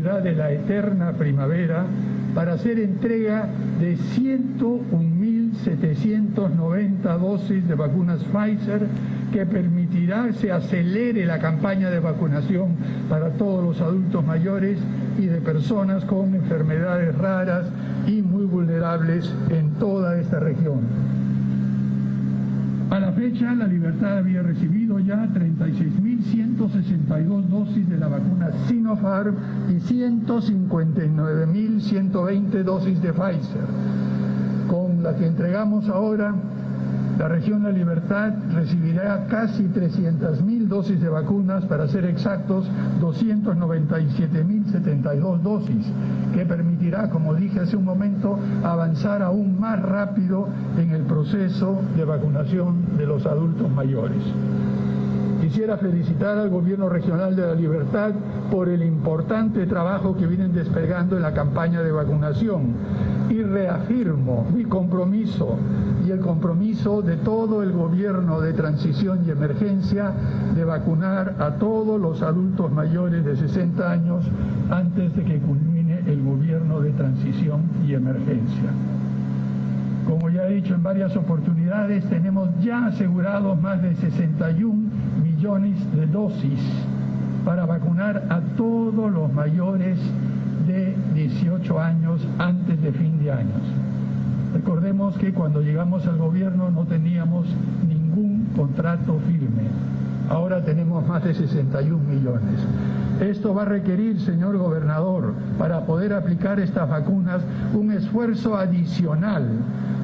ciudad de la eterna primavera para hacer entrega de 101.790 dosis de vacunas Pfizer, que permitirá se acelere la campaña de vacunación para todos los adultos mayores y de personas con enfermedades raras y muy vulnerables en toda esta región. A la fecha, La Libertad había recibido ya 36.162 dosis de la vacuna Sinopharm y 159.120 dosis de Pfizer. Con la que entregamos ahora, la región La Libertad recibirá casi 300.000 dosis de vacunas, para ser exactos 297.072 dosis, que permitirá, como dije hace un momento, avanzar aún más rápido en el proceso de vacunación de los adultos mayores. Quisiera felicitar al Gobierno Regional de La Libertad por el importante trabajo que vienen desplegando en la campaña de vacunación, y reafirmo mi compromiso y el compromiso de todo el Gobierno de Transición y Emergencia de vacunar a todos los adultos mayores de 60 años antes de que culmine el Gobierno de Transición y Emergencia. Como ya he dicho en varias oportunidades, tenemos ya asegurados más de 61 millones de dosis para vacunar a todos los mayores de 18 años antes de fin de años. Recordemos que cuando llegamos al gobierno no teníamos ningún contrato firme. Ahora tenemos más de 61 millones. Esto va a requerir, señor gobernador, para poder aplicar estas vacunas, un esfuerzo adicional,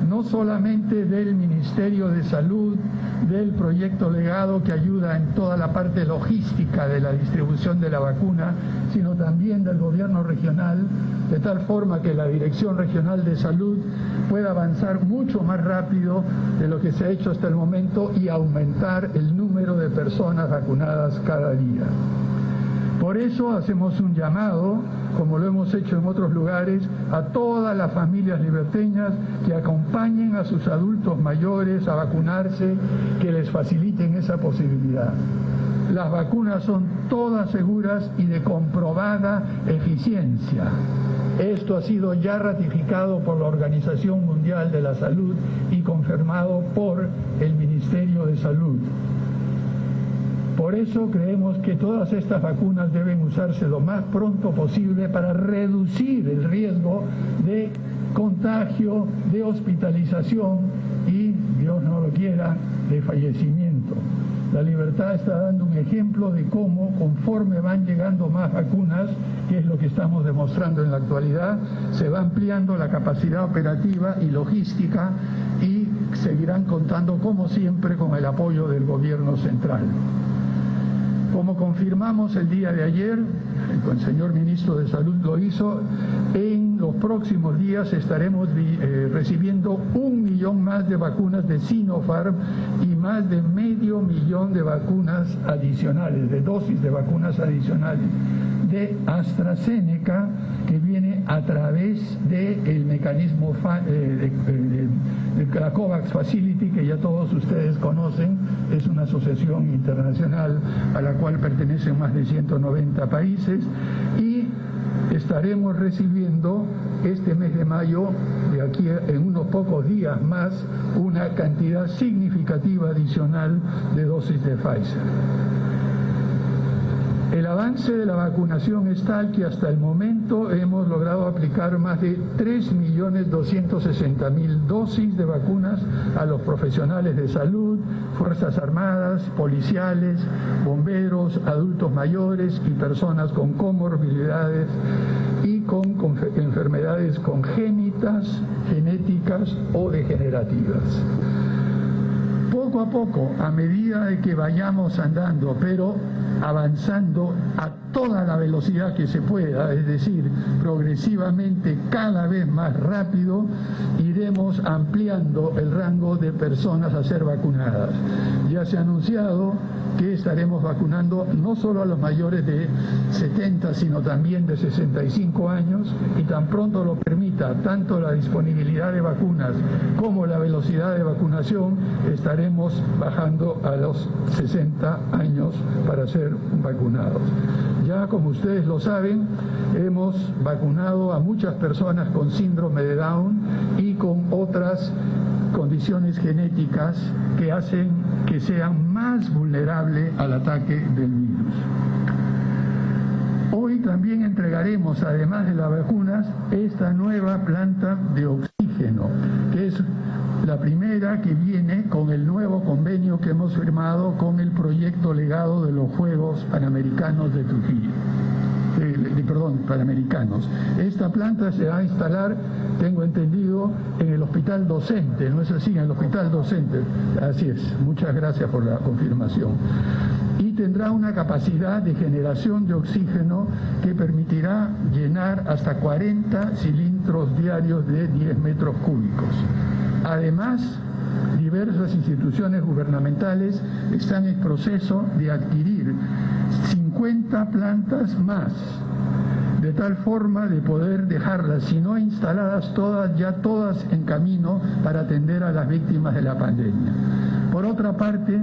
no solamente del Ministerio de Salud, del proyecto Legado, que ayuda en toda la parte logística de la distribución de la vacuna, sino también del gobierno regional, de tal forma que la Dirección Regional de Salud pueda avanzar mucho más rápido de lo que se ha hecho hasta el momento y aumentar el número de personas vacunadas cada día. Por eso hacemos un llamado, como lo hemos hecho en otros lugares, a todas las familias liberteñas que acompañen a sus adultos mayores a vacunarse, que les faciliten esa posibilidad. Las vacunas son todas seguras y de comprobada eficiencia. Esto ha sido ya ratificado por la Organización Mundial de la Salud y confirmado por el Ministerio de Salud. Por eso creemos que todas estas vacunas deben usarse lo más pronto posible para reducir el riesgo de contagio, de hospitalización y, Dios no lo quiera, de fallecimiento. La Libertad está dando un ejemplo de cómo, conforme van llegando más vacunas, que es lo que estamos demostrando en la actualidad, se va ampliando la capacidad operativa y logística, y seguirán contando, como siempre, con el apoyo del gobierno central. Como confirmamos el día de ayer, el señor ministro de Salud lo hizo, en los próximos días estaremos recibiendo 1 millón más de vacunas de Sinopharm y más de 500.000 de vacunas adicionales, de dosis de vacunas adicionales de AstraZeneca, que viene a través del mecanismo de la COVAX Facility, que ya todos ustedes conocen. Es una asociación internacional a la cual pertenecen más de 190 países, y estaremos recibiendo este mes de mayo, de aquí en unos pocos días más, una cantidad significativa adicional de dosis de Pfizer. El avance de la vacunación es tal que hasta el momento hemos logrado aplicar más de 3.260.000 dosis de vacunas a los profesionales de salud, Fuerzas Armadas, policiales, bomberos, adultos mayores y personas con comorbilidades y con enfermedades congénitas, genéticas o degenerativas. Poco a poco, a medida de que vayamos andando, pero avanzando a toda la velocidad que se pueda, es decir, progresivamente cada vez más rápido, iremos ampliando el rango de personas a ser vacunadas. Ya se ha anunciado que estaremos vacunando no solo a los mayores de 70, sino también de 65 años, y tan pronto lo permita tanto la disponibilidad de vacunas como la velocidad de vacunación, estaremos bajando a los 60 años para ser ser vacunados. Ya como ustedes lo saben, hemos vacunado a muchas personas con síndrome de Down y con otras condiciones genéticas que hacen que sean más vulnerables al ataque del virus. Hoy también entregaremos, además de las vacunas, esta nueva planta de oxígeno, que es la primera que viene con el nuevo convenio que hemos firmado con el proyecto legado de los Juegos Panamericanos de Trujillo. Panamericanos. Esta planta se va a instalar, tengo entendido, en el hospital docente, ¿no es así? En el hospital docente. Así es. Muchas gracias por la confirmación. Y tendrá una capacidad de generación de oxígeno que permitirá llenar hasta 40 cilindros diarios de 10 metros cúbicos. Además, diversas instituciones gubernamentales están en proceso de adquirir 50 plantas más, de tal forma de poder dejarlas, si no instaladas todas, ya todas en camino para atender a las víctimas de la pandemia. Por otra parte,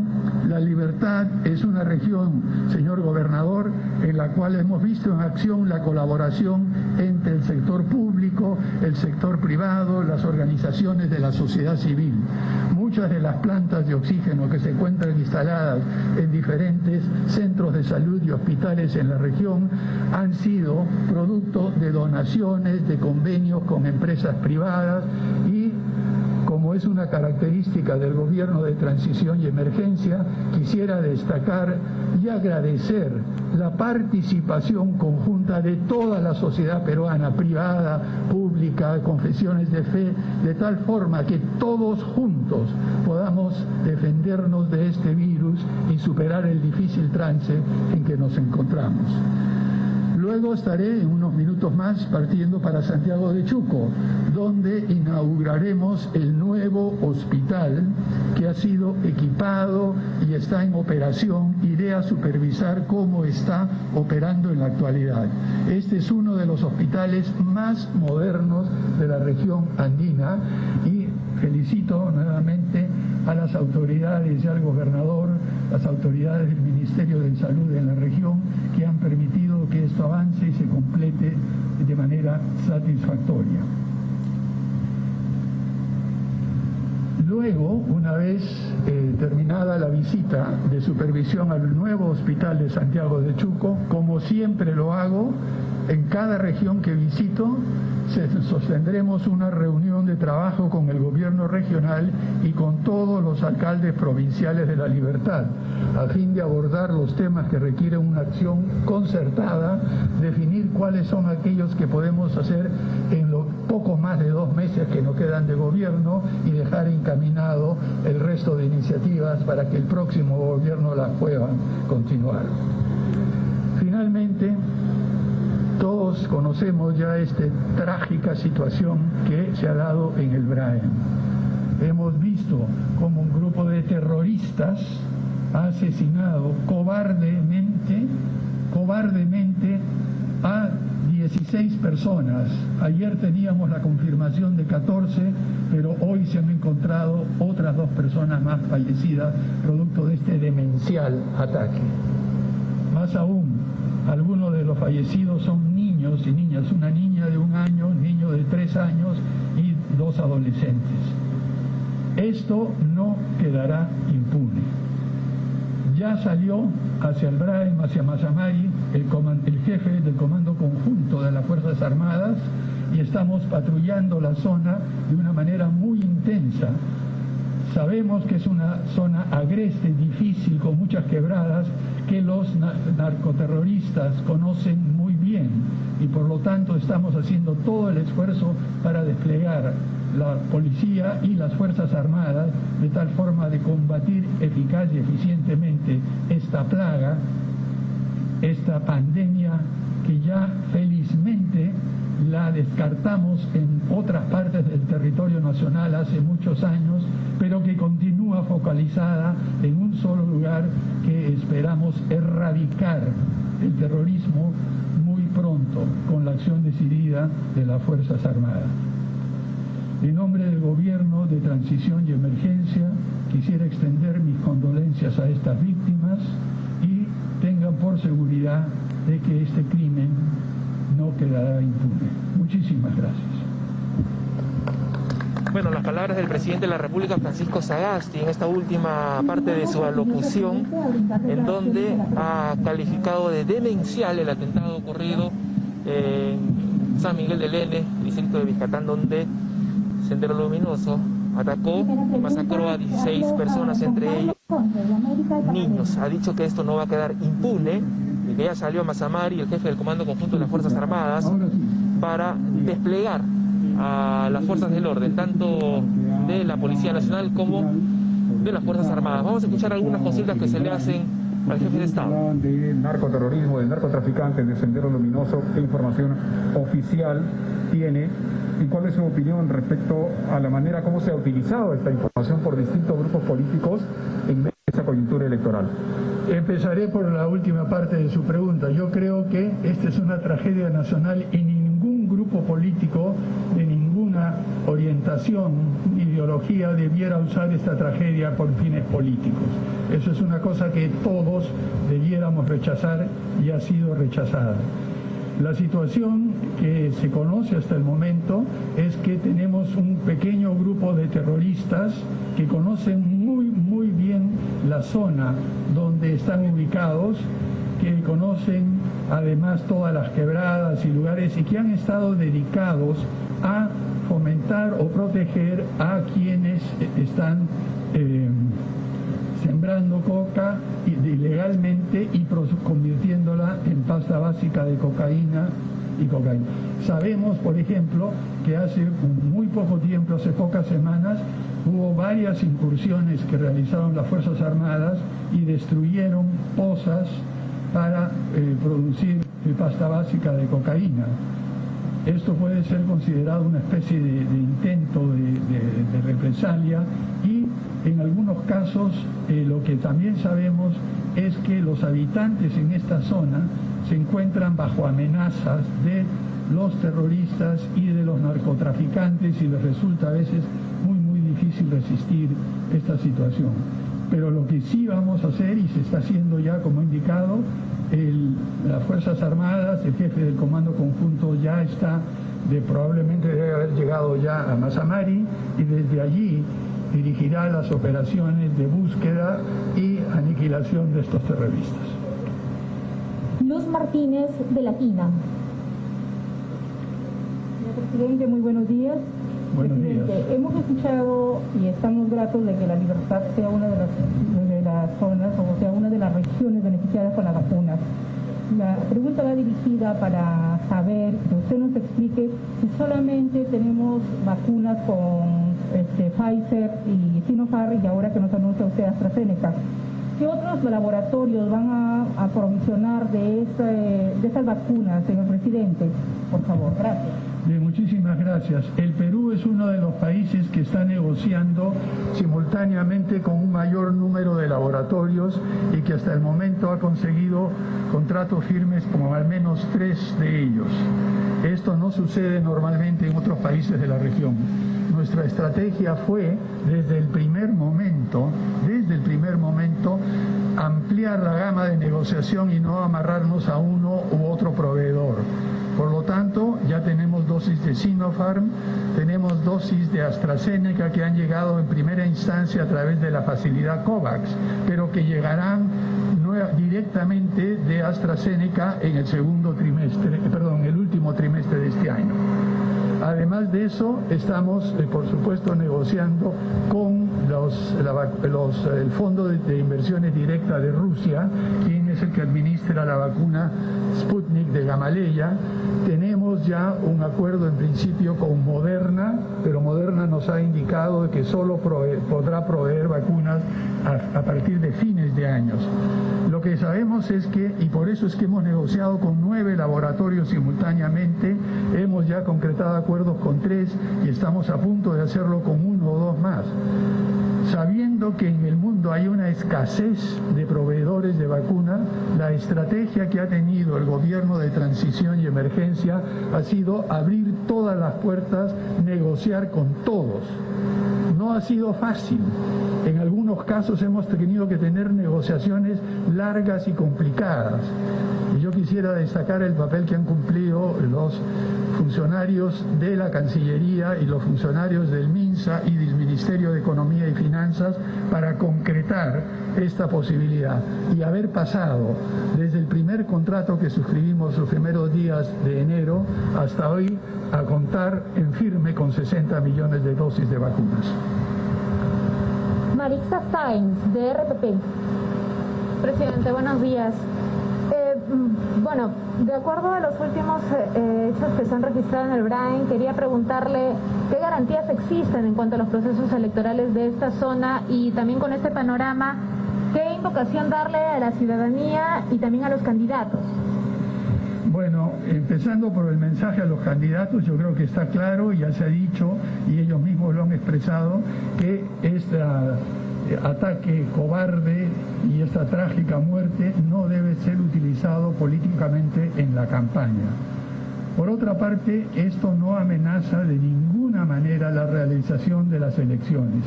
La Libertad es una región, señor gobernador, en la cual hemos visto en acción la colaboración entre el sector público, el sector privado, las organizaciones de la sociedad civil. Muchas de las plantas de oxígeno que se encuentran instaladas en diferentes centros de salud y hospitales en la región han sido producto de donaciones, de convenios con empresas privadas y, como es una característica del gobierno de transición y emergencia, quisiera destacar y agradecer la participación conjunta de toda la sociedad peruana, privada, pública, confesiones de fe, de tal forma que todos juntos podamos defendernos de este virus y superar el difícil trance en que nos encontramos. Luego estaré en unos minutos más partiendo para Santiago de Chuco, donde inauguraremos el nuevo hospital que ha sido equipado y está en operación. Iré a supervisar cómo está operando en la actualidad. Este es uno de los hospitales más modernos de la región andina y felicito nuevamente a las autoridades y al gobernador, las autoridades del Ministerio de Salud en la región, que han permitido que esto avance y se complete de manera satisfactoria. Luego, una vez terminada la visita de supervisión al nuevo hospital de Santiago de Chuco, como siempre lo hago, en cada región que visito, sostendremos una reunión de trabajo con el gobierno regional y con todos los alcaldes provinciales de La Libertad, a fin de abordar los temas que requieren una acción concertada, definir cuáles son aquellos que podemos hacer en los poco más de 2 meses que nos quedan de gobierno y dejar encaminado el resto de iniciativas para que el próximo gobierno las pueda continuar. Finalmente, todos conocemos ya esta trágica situación que se ha dado en el Braem. Hemos visto cómo un grupo de terroristas ha asesinado cobardemente a 16 personas. Ayer teníamos la confirmación de 14, pero hoy se han encontrado otras 2 personas más fallecidas producto de este demencial ataque. Más aún, algunos de los fallecidos son niños y niñas, una niña de 1 año, un niño de 3 años y 2 adolescentes. Esto no quedará impune. Ya salió hacia el Braem, hacia Mazamari, el jefe del Comando Conjunto de las Fuerzas Armadas y estamos patrullando la zona de una manera muy intensa. Sabemos que es una zona agreste, difícil, con muchas quebradas, que los narcoterroristas conocen muy bien y por lo tanto estamos haciendo todo el esfuerzo para desplegar la policía y las Fuerzas Armadas de tal forma de combatir eficaz y eficientemente esta plaga, esta pandemia que ya felizmente la descartamos en otras partes del territorio nacional hace muchos años, pero que continúa focalizada en un solo lugar que esperamos erradicar el terrorismo muy pronto con la acción decidida de las Fuerzas Armadas. En nombre del Gobierno de Transición y Emergencia, quisiera extender mis condolencias a estas víctimas y tengan por mayor seguridad de que este crimen no quedará impune. Muchísimas gracias. Bueno, las palabras del presidente de la República, Francisco Sagasti, en esta última parte de su alocución, en donde ha calificado de demencial el atentado ocurrido en San Miguel del N, distrito de Vizcatán, donde Sendero Luminoso atacó y masacró a 16 personas, entre ellos niños. Ha dicho que esto no va a quedar impune y que ya salió a Mazamari, el jefe del Comando Conjunto de las Fuerzas Armadas, para desplegar a las fuerzas del orden, tanto de la Policía Nacional como de las Fuerzas Armadas. Vamos a escuchar algunas consultas que se le hacen al jefe de Estado. De narcoterrorismo, de narcotraficantes, de Sendero Luminoso, ¿qué información oficial tiene? ¿Y cuál es su opinión respecto a la manera como se ha utilizado esta información por distintos grupos políticos en medio de esa coyuntura electoral? Empezaré por la última parte de su pregunta. Yo creo que esta es una tragedia nacional y ningún grupo político de ninguna orientación, ideología debiera usar esta tragedia por fines políticos. Eso es una cosa que todos debiéramos rechazar y ha sido rechazada. La situación que se conoce hasta el momento es que tenemos un pequeño grupo de terroristas que conocen muy bien la zona donde están ubicados, que conocen además todas las quebradas y lugares y que han estado dedicados a fomentar o proteger a quienes están sembrando coca ilegalmente y convirtiéndola en pasta básica de cocaína y cocaína. Sabemos, por ejemplo, que hace muy poco tiempo, hace pocas semanas, hubo varias incursiones que realizaron las Fuerzas Armadas y destruyeron pozas para producir pasta básica de cocaína. Esto puede ser considerado una especie de intento de represalia y en algunos casos lo que también sabemos es que los habitantes en esta zona se encuentran bajo amenazas de los terroristas y de los narcotraficantes y les resulta a veces muy difícil resistir esta situación. Pero lo que sí vamos a hacer, y se está haciendo ya como indicado, las Fuerzas Armadas, el jefe del Comando Conjunto ya está, probablemente debe haber llegado ya a Mazamari y desde allí dirigirá las operaciones de búsqueda y aniquilación de estos terroristas. Luz Martínez, de Latina. Señor presidente, muy buenos días. Buenos días. Hemos escuchado y estamos gratos de que La Libertad sea una de las zonas, o sea, una de las regiones beneficiadas con las vacunas. La pregunta va dirigida para saber, que usted nos explique si solamente tenemos vacunas con Pfizer y Sinopharm y ahora que nos anuncia usted AstraZeneca. ¿Qué otros laboratorios van a aprovisionar de esas vacunas, señor presidente? Por favor, gracias. Bien, muchísimas gracias. El Perú es uno de los países que está negociando simultáneamente con un mayor número de laboratorios y que hasta el momento ha conseguido contratos firmes con al menos 3 de ellos. Esto no sucede normalmente en otros países de la región. Nuestra estrategia fue, desde el primer momento, ampliar la gama de negociación y no amarrarnos a uno u otro proveedor. Por lo tanto, ya tenemos dosis de Sinopharm, tenemos dosis de AstraZeneca que han llegado en primera instancia a través de la facilidad COVAX, pero que llegarán directamente de AstraZeneca en el el último trimestre de este año. Además de eso, estamos, por supuesto, negociando con el Fondo de Inversiones Directas de Rusia, quien es el que administra la vacuna Sputnik de Gamaleya. Tenemos ya un acuerdo en principio con Moderna, pero Moderna nos ha indicado que solo podrá proveer vacunas a partir de fines de años. Lo que sabemos es que, y por eso es que hemos negociado con 9 laboratorios simultáneamente, hemos ya concretado acuerdos con 3 y estamos a punto de hacerlo con 1 o 2 más. Sabiendo que en el mundo hay una escasez de proveedores de vacuna, la estrategia que ha tenido el gobierno de transición y emergencia ha sido abrir todas las puertas, negociar con todos. No ha sido fácil. En algunos algunos casos hemos tenido que tener negociaciones largas y complicadas. Y yo quisiera destacar el papel que han cumplido los funcionarios de la Cancillería y los funcionarios del MINSA y del Ministerio de Economía y Finanzas para concretar esta posibilidad y haber pasado desde el primer contrato que suscribimos los primeros días de enero hasta hoy a contar en firme con 60 millones de dosis de vacunas. Marixa Sáenz, de RPP. Presidente, buenos días. Bueno, de acuerdo a los últimos hechos que se han registrado en el Brain, quería preguntarle qué garantías existen en cuanto a los procesos electorales de esta zona y también con este panorama, qué invocación darle a la ciudadanía y también a los candidatos. Bueno, empezando por el mensaje a los candidatos, yo creo que está claro, ya se ha dicho y ellos mismos lo han expresado, que este ataque cobarde y esta trágica muerte no debe ser utilizado políticamente en la campaña. Por otra parte, esto no amenaza de ninguna manera la realización de las elecciones.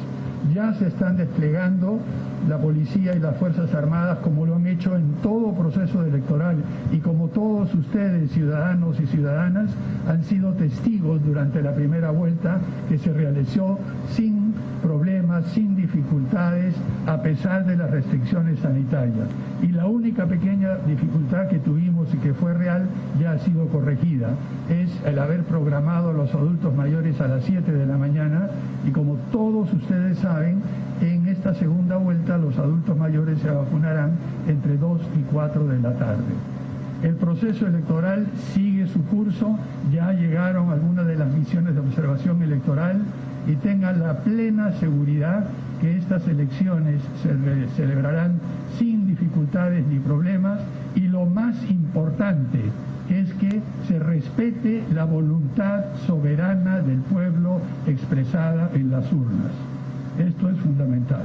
Ya se están desplegando la policía y las Fuerzas Armadas como lo han hecho en todo proceso electoral y como todos ustedes, ciudadanos y ciudadanas, han sido testigos durante la primera vuelta que se realizó sin problemas, sin dificultades, a pesar de las restricciones sanitarias. Y la única pequeña dificultad que tuvimos y que fue real ya ha sido corregida, es el haber programado a los adultos mayores a las 7 de la mañana y como todos ustedes saben, en esta segunda vuelta los adultos mayores se vacunarán entre 2 y 4 de la tarde. El proceso electoral sigue su curso, ya llegaron algunas de las misiones de observación electoral y tengan la plena seguridad que estas elecciones se celebrarán sin dificultades ni problemas y lo más importante es que se respete la voluntad soberana del pueblo expresada en las urnas. Esto es fundamental.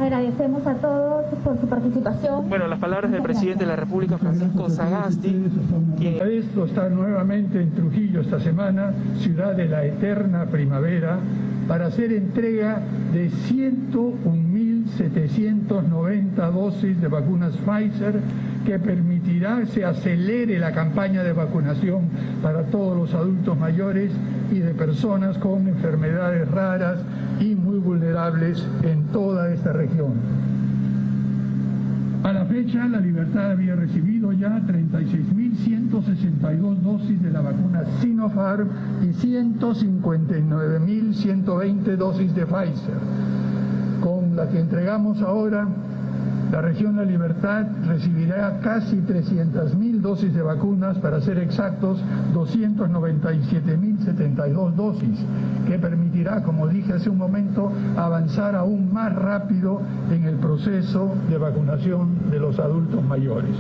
Agradecemos a todos por su participación. Bueno, las palabras del presidente de la República, Francisco Sagasti, quien... Esto está nuevamente en Trujillo esta semana, ciudad de la eterna primavera, para hacer entrega de 101.790 dosis de vacunas Pfizer, que permitirá que se acelere la campaña de vacunación para todos los adultos mayores y de personas con enfermedades raras y muy vulnerables en toda esta región. A la fecha, La Libertad había recibido ya 36.162 dosis de la vacuna Sinopharm y 159.120 dosis de Pfizer. Con la que entregamos ahora, la región La Libertad recibirá casi 300.000 dosis de vacunas, para ser exactos, 297.072 dosis, que permitirá, como dije hace un momento, avanzar aún más rápido en el proceso de vacunación de los adultos mayores.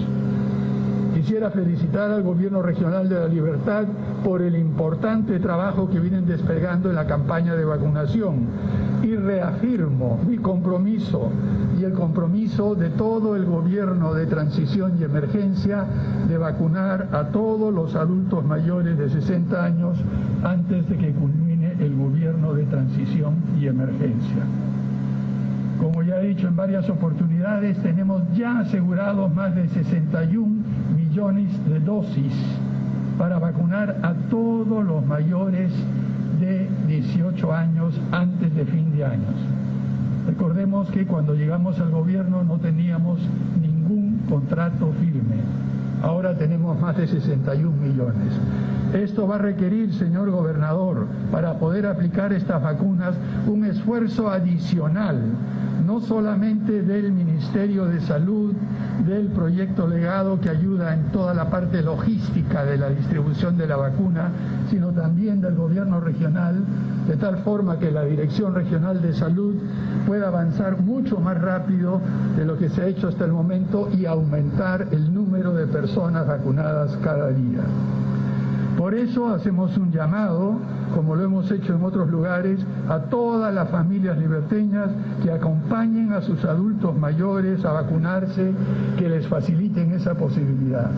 Quisiera felicitar al Gobierno Regional de La Libertad por el importante trabajo que vienen desplegando en la campaña de vacunación y reafirmo mi compromiso y el compromiso de todo el Gobierno de Transición y Emergencia de vacunar a todos los adultos mayores de 60 años antes de que culmine el Gobierno de Transición y Emergencia. Como ya he dicho en varias oportunidades, tenemos ya asegurados más de 61 millones de dosis para vacunar a todos los mayores de 18 años antes de fin de años. Recordemos que cuando llegamos al gobierno no teníamos ningún contrato firme. Ahora tenemos más de 61 millones. Esto va a requerir, señor gobernador, para poder aplicar estas vacunas, un esfuerzo adicional, no solamente del Ministerio de Salud, del proyecto Legado que ayuda en toda la parte logística de la distribución de la vacuna, sino también del gobierno regional, de tal forma que la Dirección Regional de Salud pueda avanzar mucho más rápido de lo que se ha hecho hasta el momento y aumentar el número de personas vacunadas cada día. Por eso hacemos un llamado, como lo hemos hecho en otros lugares, a todas las familias liberteñas que acompañen a sus adultos mayores a vacunarse, que les faciliten esa posibilidad.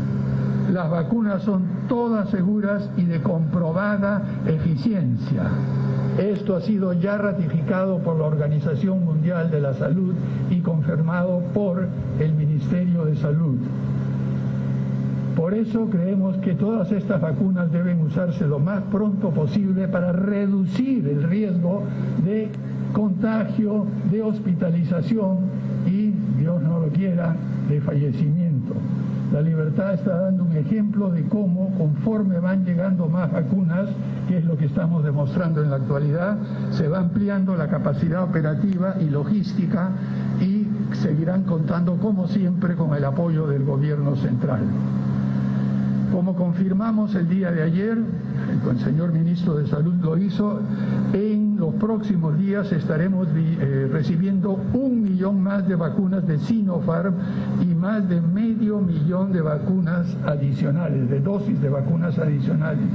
Las vacunas son todas seguras y de comprobada eficiencia. Esto ha sido ya ratificado por la Organización Mundial de la Salud y confirmado por el Ministerio de Salud. Por eso creemos que todas estas vacunas deben usarse lo más pronto posible para reducir el riesgo de contagio, de hospitalización y, Dios no lo quiera, de fallecimiento. La Libertad está dando un ejemplo de cómo, conforme van llegando más vacunas, que es lo que estamos demostrando en la actualidad, se va ampliando la capacidad operativa y logística y seguirán contando, como siempre, con el apoyo del gobierno central. Como confirmamos el día de ayer, el señor ministro de Salud lo hizo, en los próximos días estaremos recibiendo 1 millón más de vacunas de Sinopharm y más de 500 000 de vacunas adicionales, de dosis de vacunas adicionales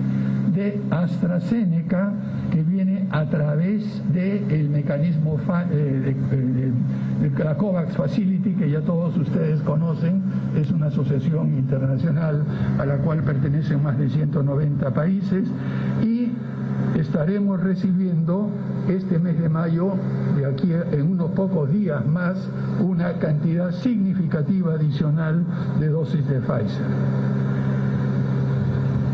de AstraZeneca, que viene a través del mecanismo de la COVAX Facility, que ya todos ustedes conocen. Es una asociación internacional a la cual pertenecen más de 190 países, y estaremos recibiendo este mes de mayo, de aquí en unos pocos días más, una cantidad significativa adicional de dosis de Pfizer.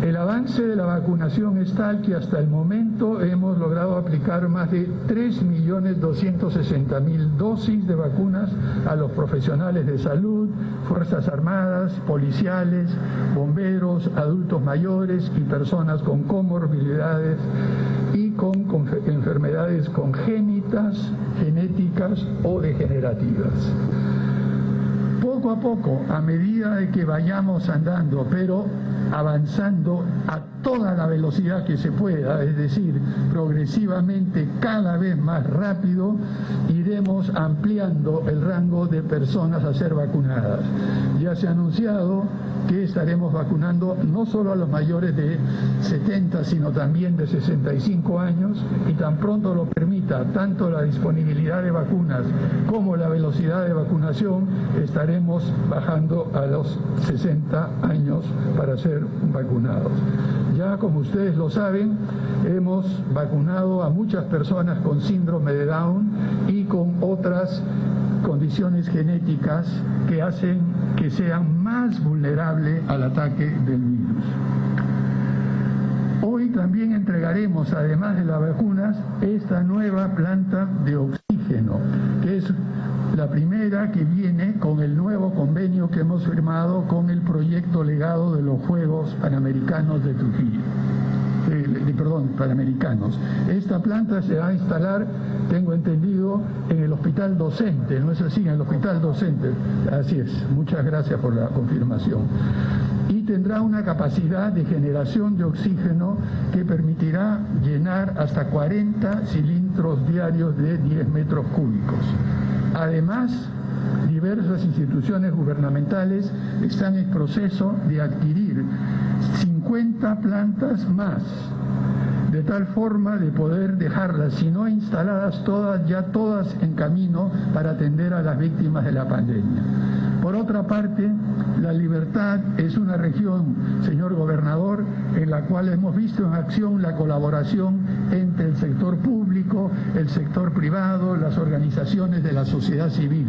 El avance de la vacunación es tal que hasta el momento hemos logrado aplicar más de 3.260.000 dosis de vacunas a los profesionales de salud, Fuerzas Armadas, policiales, bomberos, adultos mayores y personas con comorbilidades y con enfermedades congénitas, genéticas o degenerativas. Poco a poco, a medida de que vayamos andando, pero avanzando a toda la velocidad que se pueda, es decir, progresivamente cada vez más rápido, iremos ampliando el rango de personas a ser vacunadas. Ya se ha anunciado que estaremos vacunando no solo a los mayores de 70, sino también de 65 años, y tan pronto lo permita tanto la disponibilidad de vacunas como la velocidad de vacunación, estaremos bajando a los 60 años para ser vacunados. Ya, como ustedes lo saben, hemos vacunado a muchas personas con síndrome de Down y con otras condiciones genéticas que hacen que sean más vulnerables al ataque del virus. Hoy también entregaremos, además de las vacunas, esta nueva planta de oxígeno, que es la primera que viene con el nuevo convenio que hemos firmado con el proyecto legado de los Juegos Panamericanos de Trujillo. Panamericanos. Esta planta se va a instalar, tengo entendido, en el hospital docente, ¿no es así? En el hospital docente. Así es. Muchas gracias por la confirmación. Y tendrá una capacidad de generación de oxígeno que permitirá llenar hasta 40 cilindros diarios de 10 metros cúbicos. Además, diversas instituciones gubernamentales están en proceso de adquirir 50 plantas más, de tal forma de poder dejarlas, si no instaladas todas, ya todas en camino para atender a las víctimas de la pandemia. Por otra parte, La Libertad es una región, señor gobernador, en la cual hemos visto en acción la colaboración entre el sector público, el sector privado, las organizaciones de la sociedad civil.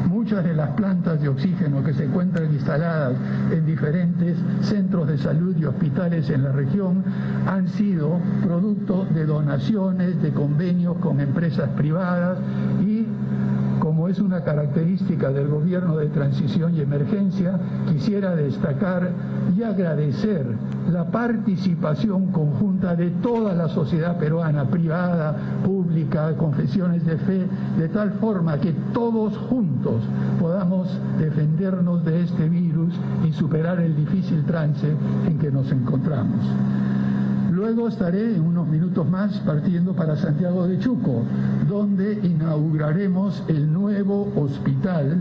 Muchas de las plantas de oxígeno que se encuentran instaladas en diferentes centros de salud y hospitales en la región han sido producto de donaciones, de convenios con empresas privadas, y como es una característica del gobierno de transición y emergencia, quisiera destacar y agradecer la participación conjunta de toda la sociedad peruana, privada, pública, confesiones de fe, de tal forma que todos juntos podamos defendernos de este virus y superar el difícil trance en que nos encontramos. Luego estaré en unos minutos más partiendo para Santiago de Chuco, donde inauguraremos el nuevo hospital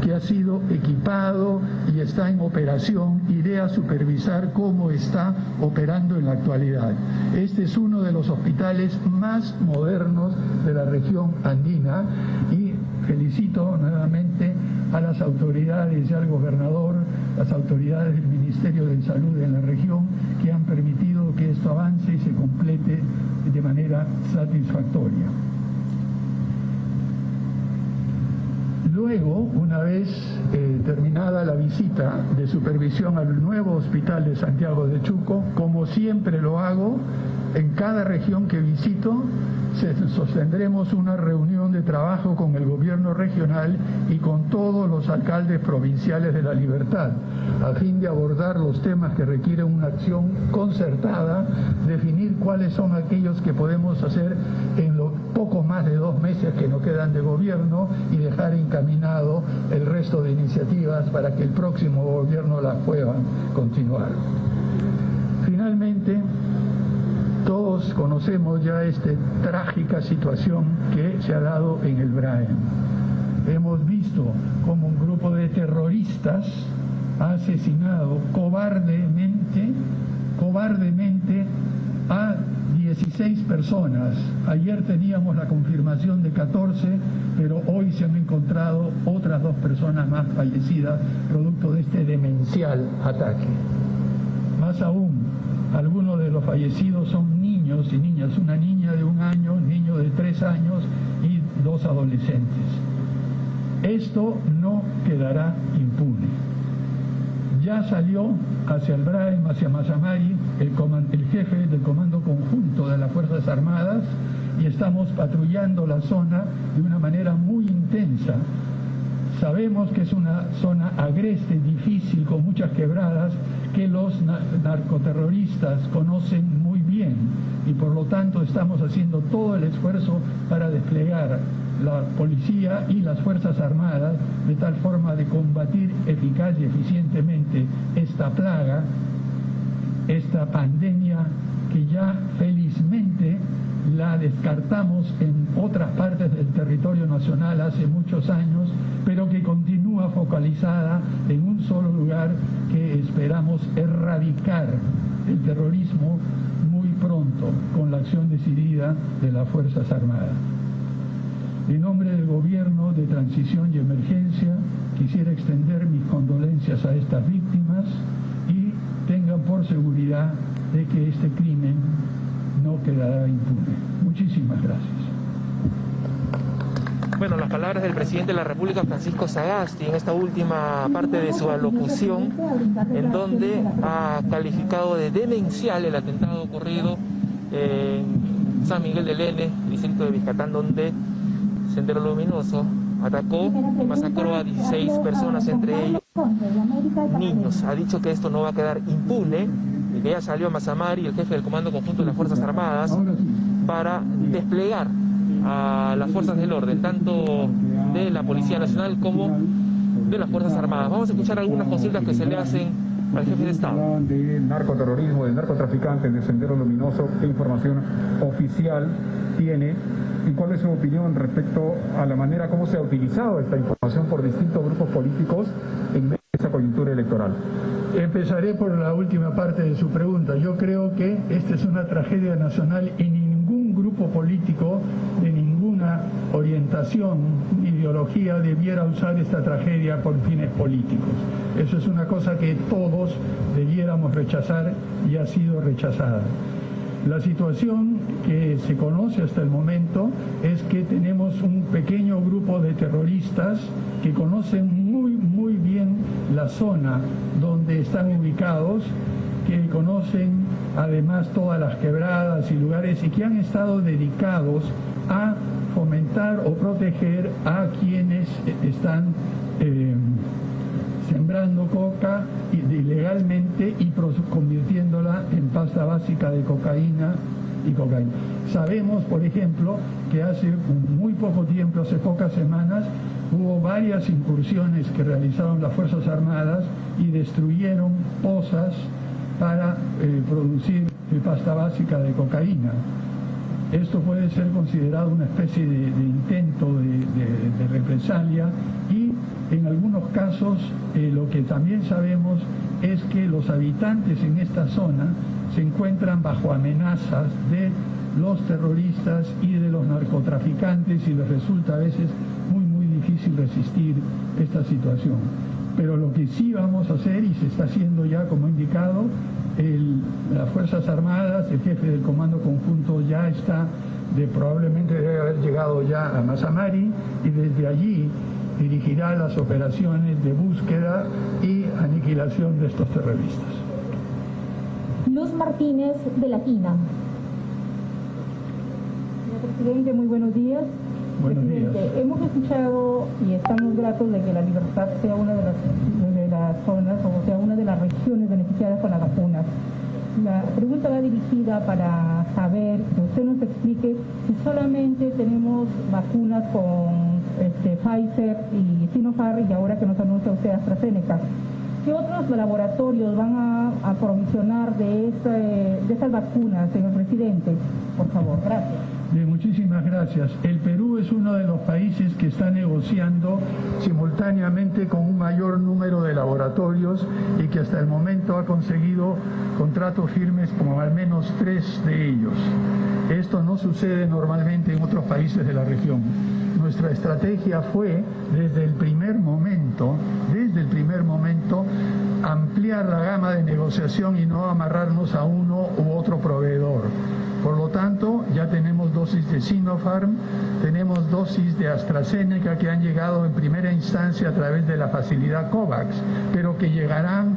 que ha sido equipado y está en operación. Iré a supervisar cómo está operando en la actualidad. Este es uno de los hospitales más modernos de la región andina, y felicito nuevamente a las autoridades y al gobernador, las autoridades del Ministerio de Salud en la región, que han permitido que esto avance y se complete de manera manera satisfactoria. Luego, una vez terminada la visita de supervisión al nuevo hospital de Santiago de Chuco, como siempre lo hago, en cada región que visito, sostendremos una reunión de trabajo con el gobierno regional y con todos los alcaldes provinciales de La Libertad, a fin de abordar los temas que requieren una acción concertada, definir cuáles son aquellos que podemos hacer en los poco más de 2 meses que nos quedan de gobierno y dejar encaminado el resto de iniciativas para que el próximo gobierno las pueda continuar. Finalmente, todos conocemos ya esta trágica situación que se ha dado en el Braen. Hemos visto cómo un grupo de terroristas ha asesinado cobardemente a 16 personas. Ayer teníamos la confirmación de 14, pero hoy se han encontrado otras 2 personas más fallecidas producto de este demencial ataque. Más aún, algunos de los fallecidos son niños y niñas, una niña de 1 año, un niño de 3 años y 2 adolescentes. Esto no quedará impune. Ya salió hacia el Braem, hacia Mazamari, el jefe del Comando Conjunto de las Fuerzas Armadas y estamos patrullando la zona de una manera muy intensa. Sabemos que es una zona agreste, difícil, con muchas quebradas, que los narcoterroristas conocen muy bien y por lo tanto estamos haciendo todo el esfuerzo para desplegar la policía y las Fuerzas Armadas de tal forma de combatir eficaz y eficientemente esta plaga, esta pandemia que ya felizmente la descartamos en otras partes del territorio nacional hace muchos años, pero que continúa focalizada en un solo lugar que esperamos erradicar el terrorismo muy pronto con la acción decidida de las Fuerzas Armadas. En nombre del Gobierno de Transición y Emergencia, quisiera extender mis condolencias a estas víctimas y tengan por seguridad de que este crimen no quedará impune. Muchísimas gracias. Bueno, las palabras del presidente de la República, Francisco Sagasti, en esta última parte de su alocución, en donde ha calificado de demencial el atentado ocurrido en San Miguel del N, distrito de Vizcatán, donde Sendero Luminoso atacó y masacró a 16 personas, entre ellos niños. Ha dicho que esto no va a quedar impune y que ya salió a Mazamari, el jefe del Comando Conjunto de las Fuerzas Armadas, para desplegar a las fuerzas del orden, tanto de la Policía Nacional como de las Fuerzas Armadas. Vamos a escuchar algunas consultas que se le hacen al jefe de Estado. De narcoterrorismo, de narcotraficantes, de Sendero Luminoso, ¿qué información oficial tiene? ¿Y cuál es su opinión respecto a la manera como se ha utilizado esta información por distintos grupos políticos en medio de esa coyuntura electoral? Empezaré por la última parte de su pregunta. Yo creo que esta es una tragedia nacional y ningún grupo político de ninguna orientación, ideología debiera usar esta tragedia por fines políticos. Eso es una cosa que todos debiéramos rechazar y ha sido rechazada. La situación que se conoce hasta el momento es que tenemos un pequeño grupo de terroristas que conocen muy bien la zona donde están ubicados, que conocen además todas las quebradas y lugares y que han estado dedicados a fomentar o proteger a quienes están sembrando coca ilegalmente y convirtiéndola en pasta básica de cocaína y cocaína. Sabemos, por ejemplo, que hace muy poco tiempo, hace pocas semanas, hubo varias incursiones que realizaron las Fuerzas Armadas y destruyeron pozas para producir pasta básica de cocaína. Esto puede ser considerado una especie de intento de represalia y en algunos casos lo que también sabemos es que los habitantes en esta zona se encuentran bajo amenazas de los terroristas y de los narcotraficantes y les resulta a veces muy difícil resistir esta situación. Pero lo que sí vamos a hacer, y se está haciendo ya como indicado, las Fuerzas Armadas, el jefe del Comando Conjunto ya está probablemente debe haber llegado ya a Mazamari y desde allí dirigirá las operaciones de búsqueda y aniquilación de estos terroristas. Luz Martínez, de Latina. Señor presidente, muy buenos días. Buenos días. Hemos escuchado y estamos gratos de que La Libertad sea una de las zonas, o sea, una de las regiones beneficiadas con las vacunas. La pregunta va dirigida para saber, que usted nos explique si solamente tenemos vacunas con Pfizer y Sinopharm, y ahora que nos anuncia usted AstraZeneca. ¿Qué otros laboratorios van a aprovisionar de esas vacunas, señor presidente? Por favor, gracias. Bien, muchísimas gracias. El Perú es uno de los países que está negociando simultáneamente con un mayor número de laboratorios y que hasta el momento ha conseguido contratos firmes con al menos 3 de ellos. Esto no sucede normalmente en otros países de la región. Nuestra estrategia fue, desde el primer momento, ampliar la gama de negociación y no amarrarnos a uno u otro proveedor. Por lo tanto, ya tenemos dosis de Sinopharm, tenemos dosis de AstraZeneca que han llegado en primera instancia a través de la facilidad COVAX, pero que llegarán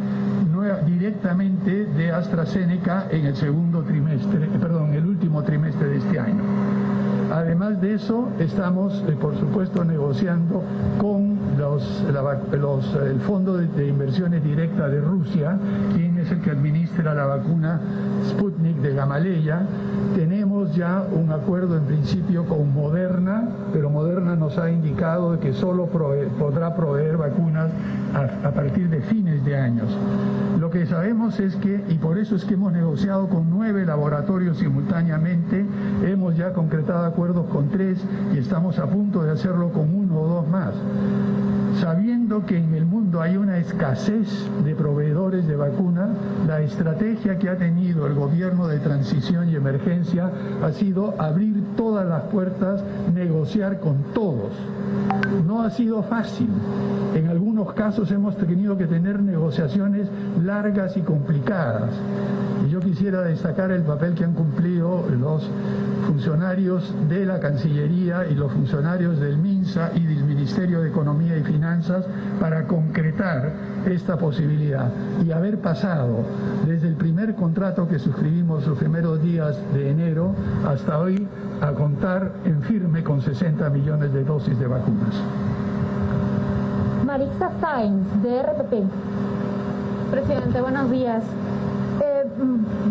directamente de AstraZeneca en el último trimestre de este año. Además de eso, estamos, por supuesto, negociando con el Fondo de Inversiones Directas de Rusia, quien es el que administra la vacuna Sputnik de Gamaleya. Tenemos ya un acuerdo en principio con Moderna, pero Moderna nos ha indicado que solo podrá proveer vacunas a partir de fines de años. Lo que sabemos es que, y por eso es que hemos negociado con 9 laboratorios simultáneamente, hemos ya concretado acuerdos con 3 y estamos a punto de hacerlo con 1 o 2 más. Sabiendo que en el mundo hay una escasez de proveedores de vacunas, la estrategia que ha tenido el gobierno de transición y emergencia ha sido abrir todas las puertas, negociar con todos. No ha sido fácil. En algunos casos hemos tenido que tener negociaciones largas y complicadas. Y yo quisiera destacar el papel que han cumplido los funcionarios de la Cancillería y los funcionarios del MINSA y del Ministerio de Economía y Finanzas para concretar esta posibilidad y haber pasado desde el primer contrato que suscribimos los primeros días de enero hasta hoy a contar en firme con 60 millones de dosis de vacunas. Marixa Sáenz, de RPP. Presidente, buenos días.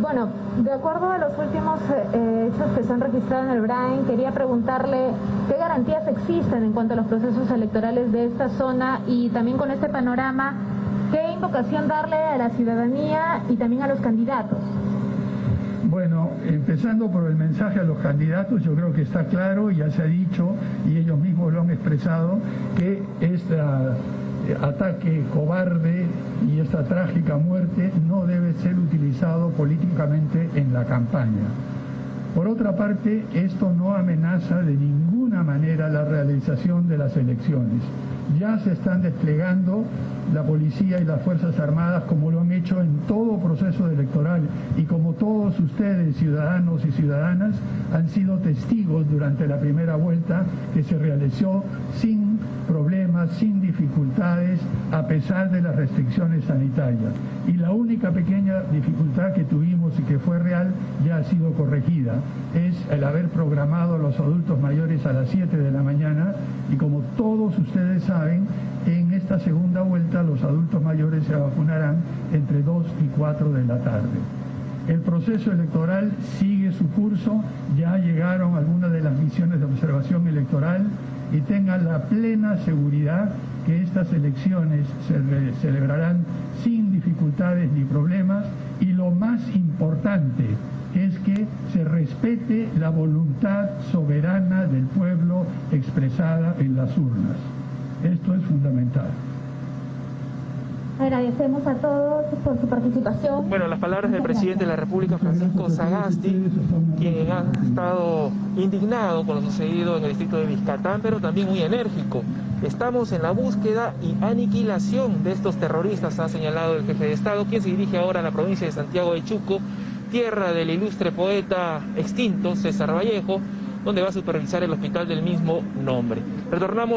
Bueno, de acuerdo a los últimos hechos que se han registrado en el Brain, quería preguntarle qué garantías existen en cuanto a los procesos electorales de esta zona y también con este panorama, qué invocación darle a la ciudadanía y también a los candidatos. Bueno, empezando por el mensaje a los candidatos, yo creo que está claro, ya se ha dicho y ellos mismos lo han expresado, que este ataque cobarde y esta trágica muerte no debe ser utilizado políticamente en la campaña. Por otra parte, esto no amenaza de ninguna manera la realización de las elecciones. Ya se están desplegando la policía y las Fuerzas Armadas como lo han hecho en todo proceso electoral y como todos ustedes, ciudadanos y ciudadanas, han sido testigos durante la primera vuelta que se realizó sin problemas, sin dificultades, a pesar de las restricciones sanitarias. Y la única pequeña dificultad que tuvimos y que fue real ya ha sido corregida, es el haber programado a los adultos mayores a las 7 de la mañana y como todos ustedes saben, en esta segunda vuelta los adultos mayores se vacunarán entre 2 y 4 de la tarde. El proceso electoral sigue su curso, ya llegaron algunas de las misiones de observación electoral y tengan la plena seguridad que estas elecciones se celebrarán sin dificultades ni problemas y lo más importante es que se respete la voluntad soberana del pueblo expresada en las urnas. Esto es fundamental. Agradecemos a todos por su participación. Bueno, las palabras del presidente de la República, Francisco Sagasti, quien ha estado indignado con lo sucedido en el distrito de Vizcatán, pero también muy enérgico. Estamos en la búsqueda y aniquilación de estos terroristas, ha señalado el jefe de Estado, quien se dirige ahora a la provincia de Santiago de Chuco, tierra del ilustre poeta extinto César Vallejo, donde va a supervisar el hospital del mismo nombre. Retornamos a